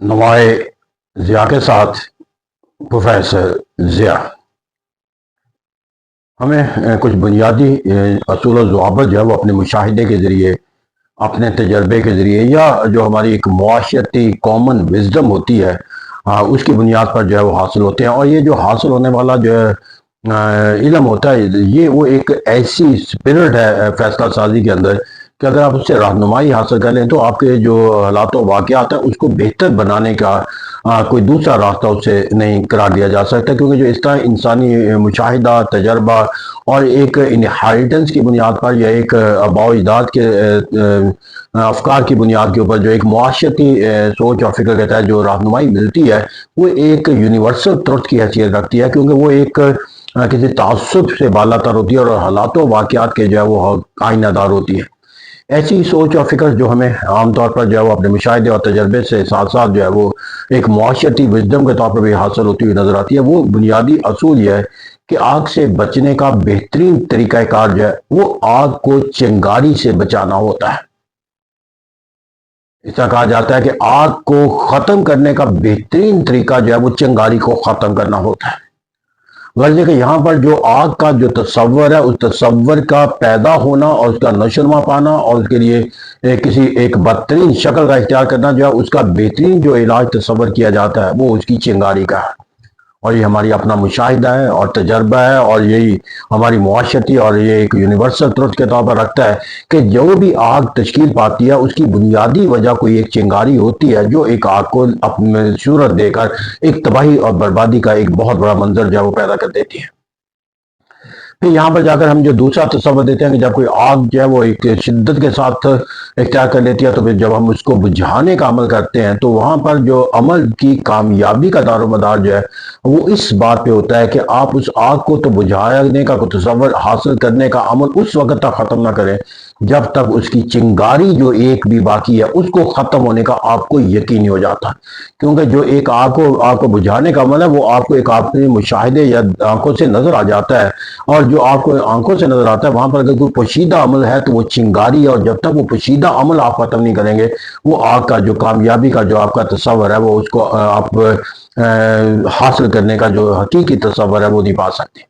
نوائے ضیاء کے ساتھ پروفیسر ضیاء ہمیں کچھ بنیادی اصول و ضوابط جو ہے وہ اپنے مشاہدے کے ذریعے، اپنے تجربے کے ذریعے، یا جو ہماری ایک معاشرتی کامن وزڈم ہوتی ہے اس کی بنیاد پر جو ہے وہ حاصل ہوتے ہیں۔ اور یہ جو حاصل ہونے والا جو ہے علم ہوتا ہے، یہ وہ ایک ایسی اسپرٹ ہے فیصلہ سازی کے اندر کہ اگر آپ اس سے رہنمائی حاصل کر لیں تو آپ کے جو حالات و واقعات ہیں اس کو بہتر بنانے کا کوئی دوسرا راستہ اس سے نہیں قرار دیا جا سکتا، کیونکہ جو اس طرح انسانی مشاہدہ، تجربہ اور ایک انہیریٹنس کی بنیاد پر یا ایک آباء و اجداد کے افکار کی بنیاد کے اوپر جو ایک معاشرتی سوچ اور فکر کے تحت جو رہنمائی ملتی ہے، وہ ایک یونیورسل ٹروتھ کی حیثیت رکھتی ہے، کیونکہ وہ ایک کسی تعصب سے بالا تر ہوتی ہے اور حالات و واقعات کے جو ہے وہ آئینہ دار ہوتی ہے۔ ایسی سوچ اور فکر جو ہمیں عام طور پر جو ہے وہ اپنے مشاہدے اور تجربے سے ساتھ ساتھ جو ہے وہ ایک معاشرتی وزڈم کے طور پر بھی حاصل ہوتی ہوئی نظر آتی ہے، وہ بنیادی اصول یہ ہے کہ آگ سے بچنے کا بہترین طریقہ کار جو ہے وہ آگ کو چنگاری سے بچانا ہوتا ہے۔ اس طرح کہا جاتا ہے کہ آگ کو ختم کرنے کا بہترین طریقہ جو ہے وہ چنگاری کو ختم کرنا ہوتا ہے۔ غرض کہ یہاں پر جو آگ کا جو تصور ہے، اس تصور کا پیدا ہونا اور اس کا نشوونما پانا اور اس کے لیے کسی ایک بدترین شکل کا اختیار کرنا جو ہے اس کا بہترین جو علاج تصور کیا جاتا ہے وہ اس کی چنگاری کا ہے۔ اور یہ ہماری اپنا مشاہدہ ہے اور تجربہ ہے، اور یہی ہماری معاشرتی اور یہ ایک یونیورسل ٹروتھ کے طور پر رکھتا ہے کہ جو بھی آگ تشکیل پاتی ہے اس کی بنیادی وجہ کوئی ایک چنگاری ہوتی ہے جو ایک آگ کو اپنے صورت دے کر ایک تباہی اور بربادی کا ایک بہت بڑا منظر جو ہے وہ پیدا کر دیتی ہے۔ پھر یہاں پر جا کر ہم جو دوسرا تصور دیتے ہیں کہ جب کوئی آگ جو ہے وہ ایک شدت کے ساتھ اختیار کر لیتی ہے تو پھر جب ہم اس کو بجھانے کا عمل کرتے ہیں تو وہاں پر جو عمل کی کامیابی کا دار و مدار جو ہے وہ اس بات پہ ہوتا ہے کہ آپ اس آگ کو تو بجھانے کا تصور حاصل کرنے کا عمل اس وقت تک ختم نہ کریں جب تک اس کی چنگاری جو ایک بھی باقی ہے اس کو ختم ہونے کا آپ کو یقین ہو جاتا، کیونکہ جو ایک آگ کو بجھانے کا عمل ہے وہ آپ کو ایک اپنے مشاہدے یا آنکھوں سے نظر آ جاتا ہے، اور جو آپ کو آنکھوں سے نظر آتا ہے وہاں پر اگر کوئی پوشیدہ عمل ہے تو وہ چنگاری، اور جب تک وہ پوشیدہ عمل آپ ختم نہیں کریں گے وہ آگ کا جو کامیابی کا جو آپ کا تصور ہے وہ اس کو آپ حاصل کرنے کا جو حقیقی تصور ہے وہ نہیں پا سکتے۔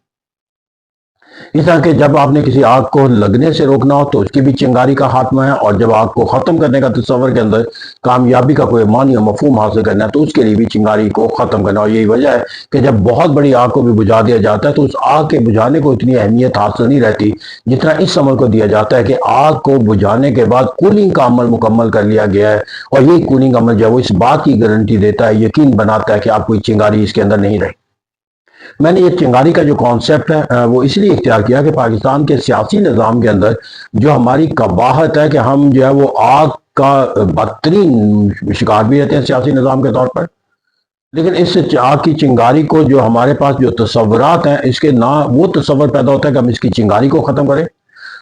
اس طرح کہ جب آپ نے کسی آگ کو لگنے سے روکنا ہو تو اس کی بھی چنگاری کا خاتمہ ہے، اور جب آگ کو ختم کرنے کا تصور کے اندر کامیابی کا کوئی معنی و مفہوم حاصل کرنا ہے تو اس کے لیے بھی چنگاری کو ختم کرنا، اور یہی وجہ ہے کہ جب بہت بڑی آگ کو بھی بجھا دیا جاتا ہے تو اس آگ کے بجھانے کو اتنی اہمیت حاصل نہیں رہتی جتنا اس عمل کو دیا جاتا ہے کہ آگ کو بجھانے کے بعد کولنگ کا عمل مکمل کر لیا گیا ہے، اور یہ کولنگ عمل جو ہے وہ اس بات کی گارنٹی دیتا ہے، یقین بناتا ہے کہ آپ کوئی چنگاری اس کے اندر نہیں رہی۔ میں نے یہ چنگاری کا جو کانسیپٹ ہے وہ اس لیے اختیار کیا کہ پاکستان کے سیاسی نظام کے اندر جو ہماری قباحت ہے کہ ہم جو ہے وہ آگ کا بدترین شکار بھی رہتے ہیں سیاسی نظام کے طور پر، لیکن اس آگ کی چنگاری کو جو ہمارے پاس جو تصورات ہیں اس کے نہ وہ تصور پیدا ہوتا ہے کہ ہم اس کی چنگاری کو ختم کریں،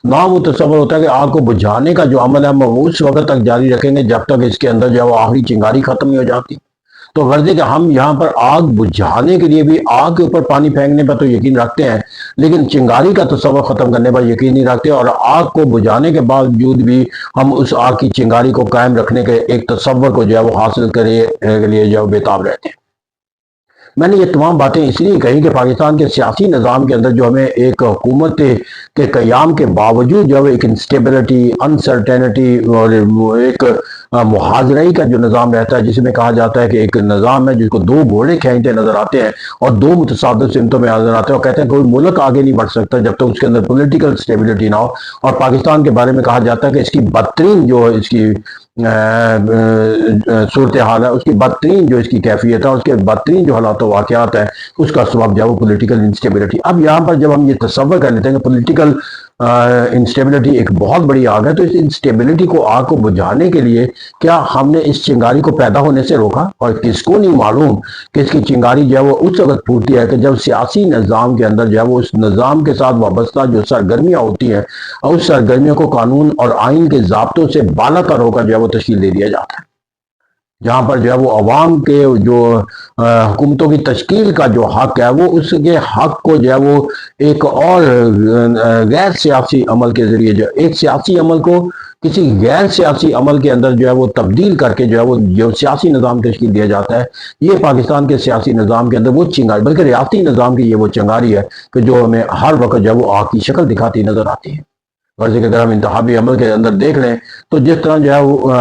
نہ وہ تصور ہوتا ہے کہ آگ کو بجھانے کا جو عمل ہے ہم وہ اس وقت تک جاری رکھیں گے جب تک اس کے اندر جو ہے وہ آخری چنگاری ختم نہیں ہو جاتی۔ تو غرض ہے کہ ہم یہاں پر آگ بجھانے کے لیے بھی آگ کے اوپر پانی پھینکنے پر تو یقین رکھتے ہیں، لیکن چنگاری کا تصور ختم کرنے پر یقین نہیں رکھتے، اور آگ کو بجھانے کے باوجود بھی ہم اس آگ کی چنگاری کو قائم رکھنے کے ایک تصور کو جو ہے وہ حاصل کرنے کے لیے جو بےتاب رہتے ہیں۔ میں نے یہ تمام باتیں اس لیے کہی کہ پاکستان کے سیاسی نظام کے اندر جو ہمیں ایک حکومت کے قیام کے باوجود جو ہے ایک انسٹیبلٹی، انسرٹینٹی اور ایک محاذرئی کا جو نظام رہتا ہے، جس میں کہا جاتا ہے کہ ایک نظام ہے جس کو دو گھوڑے کھینچتے نظر آتے ہیں اور دو متصادف سمتوں میں نظر آتے ہیں، اور کہتے ہیں کوئی ملک آگے نہیں بڑھ سکتا جب تک اس کے اندر پولیٹیکل اسٹیبلٹی نہ ہو، اور پاکستان کے بارے میں کہا جاتا ہے کہ اس کی بدترین جو اس کی صورتحال ہے، اس کی بدترین جو اس کی کیفیت ہے، اس کے بدترین جو حالات و واقعات ہیں اس کا سبب جو ہے وہ پولیٹیکل انسٹیبلٹی۔ اب یہاں پر جب ہم یہ تصور کر لیتے ہیں کہ پولیٹیکل انسٹیبلٹی ایک بہت بڑی آگ ہے، تو اس انسٹیبلٹی کو آگ کو بجھانے کے لیے کیا ہم نے اس چنگاری کو پیدا ہونے سے روکا؟ اور کس کو نہیں معلوم کہ اس کی چنگاری جو ہے وہ اس وقت پھوٹتی ہے کہ جب سیاسی نظام کے اندر جو ہے وہ اس نظام کے ساتھ وابستہ جو سرگرمیاں ہوتی ہیں اس سرگرمیوں کو قانون اور آئین کے ضابطوں سے بالا تر ہو کر جو ہے وہ تشکیل دے دیا جاتا ہے۔ جہاں پر جو ہے وہ عوام کے جو حکومتوں کی تشکیل کا جو حق ہے وہ اس کے حق کو جو ہے وہ ایک اور غیر سیاسی عمل کے ذریعے جو ایک سیاسی عمل کو کسی غیر سیاسی عمل کے اندر جو ہے وہ تبدیل کر کے جو ہے وہ جو سیاسی نظام تشکیل دیا جاتا ہے، یہ پاکستان کے سیاسی نظام کے اندر وہ چنگاری، بلکہ ریاستی نظام کی یہ وہ چنگاری ہے کہ جو ہمیں ہر وقت جو ہے وہ آگ کی شکل دکھاتی نظر آتی ہے۔ غرض کہ اگر ہم انتخابی عمل کے اندر دیکھ لیں تو جس طرح جو ہے وہ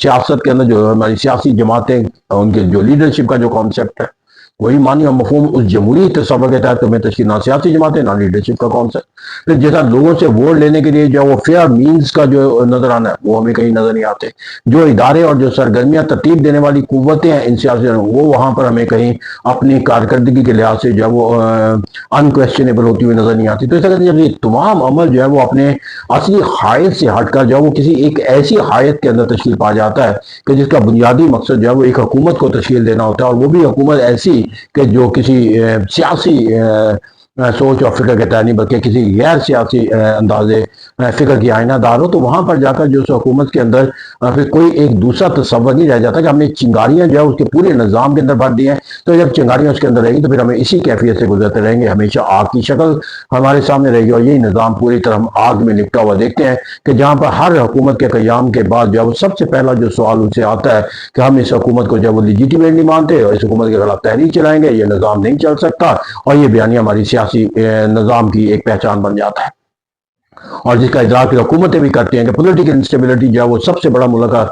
سیاست کے اندر جو ہماری سیاسی جماعتیں، ان کے جو لیڈرشپ کا جو کانسیپٹ ہے وہی معنی اور مفہوم اس جمہوری تصور کے تحت تمہیں تشکیل نہ سیاسی جماعتیں نہ لیڈرشپ کا کانسیپٹ، پھر جیسا لوگوں سے ووٹ لینے کے لیے جو وہ فیئر مینز کا جو نظر آنا ہے وہ ہمیں کہیں نظر نہیں آتے، جو ادارے اور جو سرگرمیاں ترتیب دینے والی قوتیں ہیں ان سیاسی وہ وہاں پر ہمیں کہیں اپنی کارکردگی کے لحاظ سے جو ہے وہ انکویسچنیبل ہوتی ہوئی نظر نہیں آتی۔ تو اس طرح جب یہ تمام عمل جو ہے وہ اپنے اصلی حائط سے ہٹ کر جو ہے وہ کسی ایک ایسی حائط کے اندر تشکیل پا جاتا ہے کہ جس کا بنیادی مقصد جو ہے وہ ایک حکومت کو تشکیل دینا ہوتا ہے، اور وہ بھی حکومت ایسی کہ جو کسی سیاسی سوچ اور فکر کے تحت نہیں بلکہ کسی غیر سیاسی انداز فکر کی آئینہ دار ہو، تو وہاں پر جا کر جو اس حکومت کے اندر پھر کوئی ایک دوسرا تصور نہیں رہ جاتا کہ ہم نے چنگاریاں جو ہے اس کے پورے نظام کے اندر بھر دی ہیں، تو جب چنگاریاں اس کے اندر رہیں گی تو پھر ہمیں اسی کیفیت سے گزرتے رہیں گے، ہمیشہ آگ کی شکل ہمارے سامنے رہے گی، اور یہی نظام پوری طرح ہم آگ میں لپٹا ہوا دیکھتے ہیں کہ جہاں پر ہر حکومت کے قیام کے بعد جو ہے وہ سب سے پہلا جو سوال ان سے آتا ہے کہ ہم اس حکومت کو جو وہ لیجیٹیمیٹ نہیں مانتے اور اس حکومت کے خلاف تحریک چلائیں گے، یہ نظام نہیں چل سکتا، اور یہ بیانیہ ہماری سیاسی نظام کی ایک پہچان بن جاتا ہے، اور جس کا ادراک حکومتیں بھی کرتی ہیں کہ پولیٹیکل انسٹیبلٹی جو ہے وہ سب سے بڑا ملک کا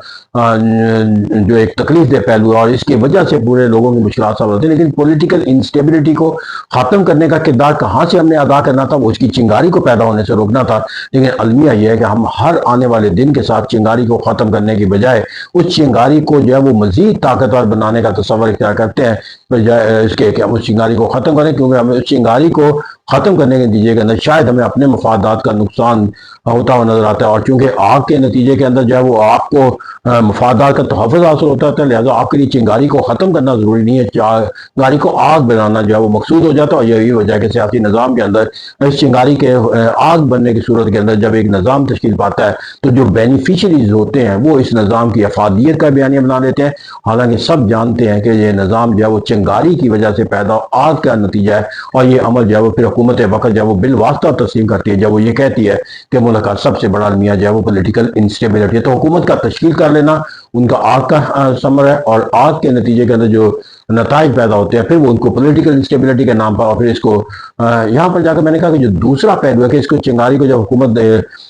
جو ایک تکلیف دہ پہلو ہے، اور اس کی وجہ سے پورے لوگوں کی مشکلات سب ہوتی ہیں۔ لیکن پولیٹیکل انسٹیبلٹی کو ختم کرنے کا کردار کہاں سے ہم نے ادا کرنا تھا؟ وہ اس کی چنگاری کو پیدا ہونے سے روکنا تھا۔ لیکن المیہ یہ ہے کہ ہم ہر آنے والے دن کے ساتھ چنگاری کو ختم کرنے کی بجائے اس چنگاری کو جو ہے وہ مزید طاقتور بنانے کا تصور اختیار کرتے ہیں، بجائے اس کے کہ ہم اس چنگاری کو ختم کریں، کیونکہ ہمیں اس چنگاری کو ختم کرنے کے نتیجے کے اندر شاید ہمیں اپنے مفادات کا نقصان ہوتا ہوا نظر آتا ہے، اور چونکہ آگ کے نتیجے کے اندر جو ہے وہ آپ کو مفادات کا تحفظ حاصل ہوتا ہے، لہٰذا آپ کے لیے چنگاری کو ختم کرنا ضروری نہیں ہے، چنگاری کو آگ بنانا جو ہے وہ مقصود ہو جاتا ہے، اور یہی وجہ ہے کہ سیاسی نظام کے اندر اس چنگاری کے آگ بننے کی صورت کے اندر جب ایک نظام تشکیل پاتا ہے تو جو بینیفیشریز ہوتے ہیں وہ اس نظام کی افادیت کا بیانیہ بنا لیتے ہیں، حالانکہ سب جانتے ہیں کہ یہ نظام جو ہے وہ چنگاری کی وجہ سے پیدا آگ کا نتیجہ ہے، اور یہ عمل جو ہے وہ پھر حکومت وقت جو ہے وہ بالواسطہ تسلیم کرتی ہے جب وہ یہ کہتی ہے کہ ملک کا سب سے بڑا المیہ جو ہے وہ پولیٹیکل انسٹیبلٹی ہے۔ تو حکومت کا تشکیل کر لینا ان کا آگ کا ثمر ہے، اور آگ کے نتیجے کے اندر جو نتائج پیدا ہوتے ہیں پھر وہ ان کو پولیٹیکل انسٹیبلٹی کے نام پر، اور پھر اس کو یہاں پر جا کر میں نے کہا کہ جو دوسرا پہلو ہے کہ اس کو چنگاری کو جب حکومت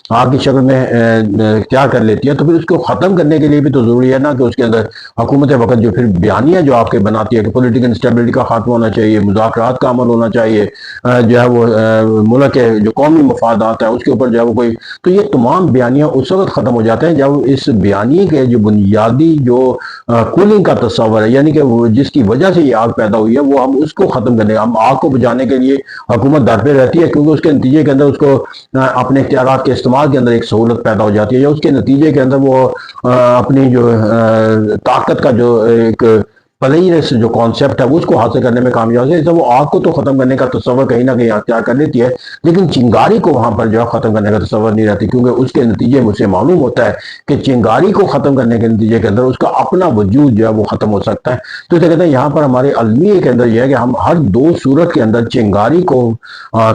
آگ کی شکل میں اختیار کر لیتی ہے تو پھر اس کو ختم کرنے کے لیے بھی تو ضروری ہے نا کہ اس کے اندر حکومت وقت جو پھر بیانیہ جو آپ کے بناتی ہے کہ پولیٹیکل انسٹیبلٹی کا خاتمہ ہونا چاہیے، مذاکرات کا عمل ہونا چاہیے، جو ہے وہ ملک کے جو قومی مفادات ہیں اس کے اوپر جو ہے وہ کوئی، تو یہ تمام بیانیہ اس وقت ختم ہو جاتے ہیں جب اس بیانیے کے جو بنیادی جو کولنگ کا تصور ہے، یعنی کہ جس کی وجہ سے یہ آگ پیدا ہوئی ہے، وہ ہم اس کو ختم کرنے، ہم آگ کو بجھانے کے لیے حکومت در پہ رہتی ہے، کیونکہ اس کے نتیجے کے اندر اس کو اپنے اختیارات کے استعمال کے اندر ایک سہولت پیدا ہو جاتی ہے، یا اس کے نتیجے کے اندر وہ اپنی جو طاقت کا جو ایک پلیرس جو کانسیپٹ ہے اس کو حاصل کرنے میں کامیاب ہے۔ وہ آگ کو تو ختم کرنے کا تصور کہیں نہ کہیں اختیار کر لیتی ہے، لیکن چنگاری کو وہاں پر جو ہے ختم کرنے کا تصور نہیں رہتی، کیونکہ اس کے نتیجے میں اسے معلوم ہوتا ہے کہ چنگاری کو ختم کرنے کے نتیجے کے اندر اس کا اپنا وجود جو ہے وہ ختم ہو سکتا ہے۔ تو اسے کہتے ہیں یہاں پر ہمارے المیہ کے اندر یہ ہے کہ ہم ہر دو صورت کے اندر چنگاری کو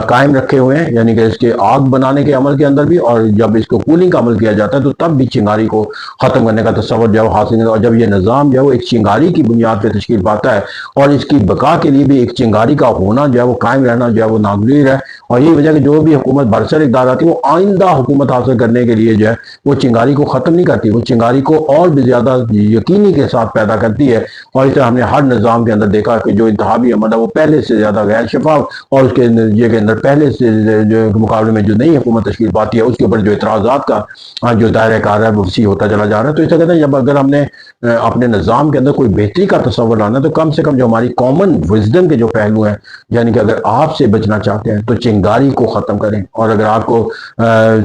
قائم رکھے ہوئے ہیں، یعنی کہ اس کے آگ بنانے کے عمل کے اندر بھی، اور جب اس کو کولنگ کا عمل کیا جاتا ہے تو تب بھی چنگاری کو ختم کرنے کا تصور جو ہے وہ حاصل ہے، اور جب یہ نظام جو ہے وہ ایک چنگاری کی بنیاد پہ تشکیل پاتا ہے اور اس کی بقا کے لیے بھی ایک چنگاری کا ہونا جو ہے وہ قائم رہنا جو ہے وہ ناگزیر ہے، اور یہی وجہ کہ جو بھی حکومت برسر اقدار آتی ہے وہ آئندہ حکومت حاصل کرنے کے لیے جو ہے وہ چنگاری کو ختم نہیں کرتی، وہ چنگاری کو اور بھی زیادہ یقینی کے ساتھ پیدا کرتی ہے، اور اس طرح ہم نے ہر نظام کے اندر دیکھا کہ جو انتخابی عمل ہے وہ پہلے سے زیادہ غیر شفاف، اور اس کے نتیجے کے اندر پہلے سے جو مقابلے میں جو نئی حکومت تشکیل پاتی ہے اس کے اوپر جو اعتراضات کا جو دائرہ کار ہے وہ وسیع ہوتا چلا جا رہا ہے۔ تو اس طرح کہتے ہیں جب اگر ہم نے اپنے نظام کے اندر کوئی بہتری کا تصور لانا تو کم سے کم جو ہماری کامن وزڈم کے جو پہلو ہیں، یعنی کہ اگر آپ سے بچنا چاہتے ہیں تو چنگاری کو ختم کریں، اور اگر آپ کو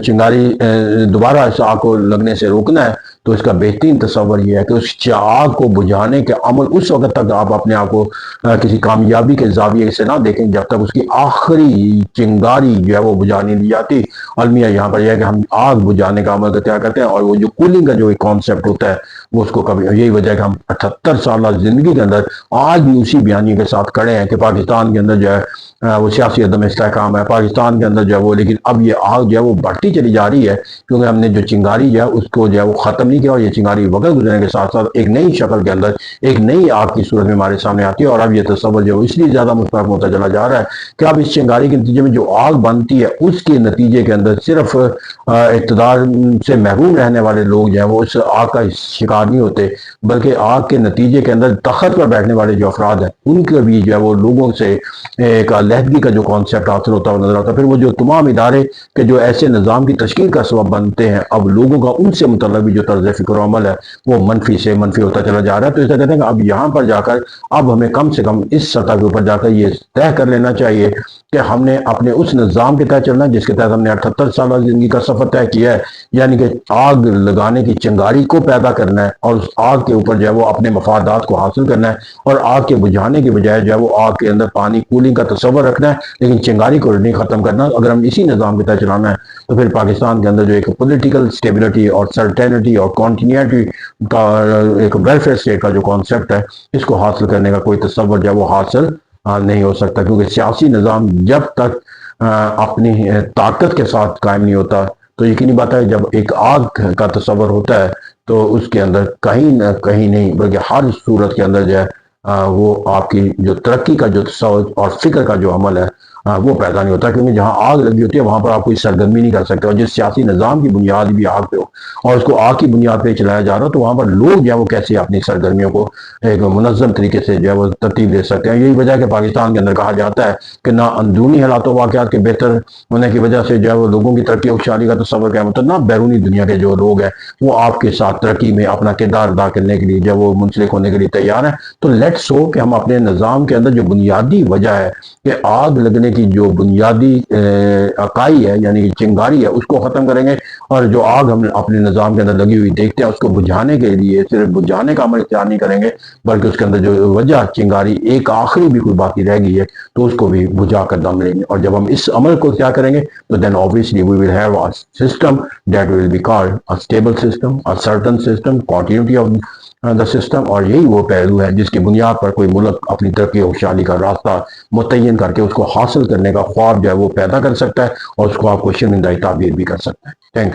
چنگاری دوبارہ اس آگ کو لگنے سے روکنا ہے تو اس کا بہترین تصور یہ ہے کہ اس آگ کو بجھانے کے عمل اس وقت تک آپ اپنے آپ کو کسی کامیابی کے زاویے سے نہ دیکھیں جب تک اس کی آخری چنگاری جو ہے وہ بجھانی نہیں جاتی۔ المیہ یہاں پر یہ ہے کہ ہم آگ بجھانے کا عمل کیا کرتے ہیں، اور وہ جو کولنگ کا جو ایک کانسیپٹ ہوتا ہے وہ اس کو کبھی، یہی وجہ ہے کہ ہم 78 سالہ زندگی کے اندر آج بھی اسی بیانی کے ساتھ کھڑے ہیں کہ پاکستان کے اندر جو ہے وہ سیاسی عدم استحکام ہے پاکستان کے اندر جو ہے وہ، لیکن اب یہ آگ جو ہے وہ بڑھتی چلی جا رہی ہے کیونکہ ہم نے جو چنگاری جو ہے اس کو جو ہے وہ ختم نہیں کیا، اور یہ چنگاری وقت گزرنے کے ساتھ ساتھ ایک نئی شکل کے اندر ایک نئی آگ کی صورت میں ہمارے سامنے آتی ہے۔ اور اب یہ تصور جو اس لیے زیادہ مستحکم ہوتا چلا جا رہا ہے کہ اب اس چنگاری کے نتیجے میں جو آگ بنتی ہے اس کے نتیجے کے اندر صرف اقتدار سے محروم رہنے والے لوگ جو ہیں وہ اس آگ کا شکار نہیں ہوتے، بلکہ آگ کے نتیجے کے اندر تخت پر بیٹھنے والے جو افراد ہیں ان کے بھی جو ہے وہ لوگوں سے ایک علیحدگی کا جو کانسیپٹ حاصل ہوتا ہوا نظر آتا ہے۔ پھر وہ جو تمام ادارے کہ جو ایسے نظام کی تشکیل کا سبب بنتے ہیں، اب لوگوں کا ان سے متعلق بھی جو طرز فکر و عمل ہے وہ منفی سے منفی ہوتا چلا جا رہا ہے۔ تو اس طرح کہتے ہیں کہ اب یہاں پر جا کر اب ہمیں کم سے کم اس سطح کے اوپر جا کر یہ طے کر لینا چاہیے کہ ہم نے اپنے اس نظام کے تحت چلنا جس کے تحت ہم نے 78 سالہ زندگی کا سفر طے کیا ہے، یعنی کہ آگ لگانے کی چنگاری کو پیدا کرنا ہے اور اس آگ کے اوپر جو ہے وہ اپنے مفادات کو حاصل کرنا ہے، اور آگ کے بجھانے کے بجائے جو ہے وہ آگ کے اندر پانی کولنگ کا تصور رکھنا ہے لیکن چنگاری کو نہیں ختم کرنا۔ اگر ہم اسی نظام کے تحت چلانا ہے تو پھر پاکستان کے اندر جو ایک پولیٹیکل سٹیبلٹی اور سرٹینٹی اور کنٹینیوٹی کا ایک ویلفیئر اسٹیٹ کا جو کانسیپٹ ہے اس کو حاصل کرنے کا کوئی تصور جو ہے وہ حاصل نہیں ہو سکتا، کیونکہ سیاسی نظام جب تک اپنی طاقت کے ساتھ قائم نہیں ہوتا تو یقینی بات ہے جب ایک آگ کا تصور ہوتا ہے تو اس کے اندر کہیں نہ کہیں نہیں بلکہ ہر صورت کے اندر جو ہے وہ آپ کی جو ترقی کا جو سوچ اور فکر کا جو عمل ہے وہ پیدا نہیں ہوتا، کیونکہ جہاں آگ لگی ہوتی ہے وہاں پر آپ کوئی سرگرمی نہیں کر سکتے، اور جس سیاسی نظام کی بنیاد بھی آگ پہ ہو اور اس کو آگ کی بنیاد پہ چلایا جا رہا ہو تو وہاں پر لوگ جو ہے وہ کیسے اپنی سرگرمیوں کو ایک منظم طریقے سے جو ہے وہ ترتیب دے سکتے ہیں۔ یہی وجہ ہے کہ پاکستان کے اندر کہا جاتا ہے کہ نہ اندرونی حالات و واقعات کے بہتر ہونے کی وجہ سے جو ہے وہ لوگوں کی ترقی و خوشحالی کا تصور قائم ہوتا ہے، نہ بیرونی دنیا کے جو لوگ ہیں وہ آپ کے ساتھ ترقی میں اپنا کردار ادا کرنے کے لیے جو وہ منسلک ہونے کے لیے تیار ہیں۔ تو لیٹس ہو کہ ہم اپنے نظام کے اندر جو بنیادی وجہ ہے کہ آگ لگنے کی جو بنیادی اکائی ہے یعنی کہ چنگاری ہے اس کو ختم کریں گے، اور جو آگ ہم اپنے نظام کے اندر لگی ہوئی دیکھتے ہیں اس کو بجھانے کے لیے صرف بجھانے کا عمل اختیار نہیں کریں گے بلکہ اس کے اندر جو وجہ چنگاری ایک آخری بھی کوئی باقی رہ گئی ہے تو اس کو بھی بجھا کر دم لیں گے، اور جب ہم اس عمل کو کیا کریں گے تو then obviously we will have a system that will be called a stable system, a certain system, continuity of the system، اور یہی وہ پہلو ہے جس کی بنیاد پر کوئی ملک اپنی ترقی و خوشحالی کا راستہ متعین کر کے اس کو حاصل کرنے کا خواب جو ہے وہ پیدا کر سکتا ہے اور اس کو آپ کو شرمندہ تعبیر بھی کر سکتا ہے۔ Thank you.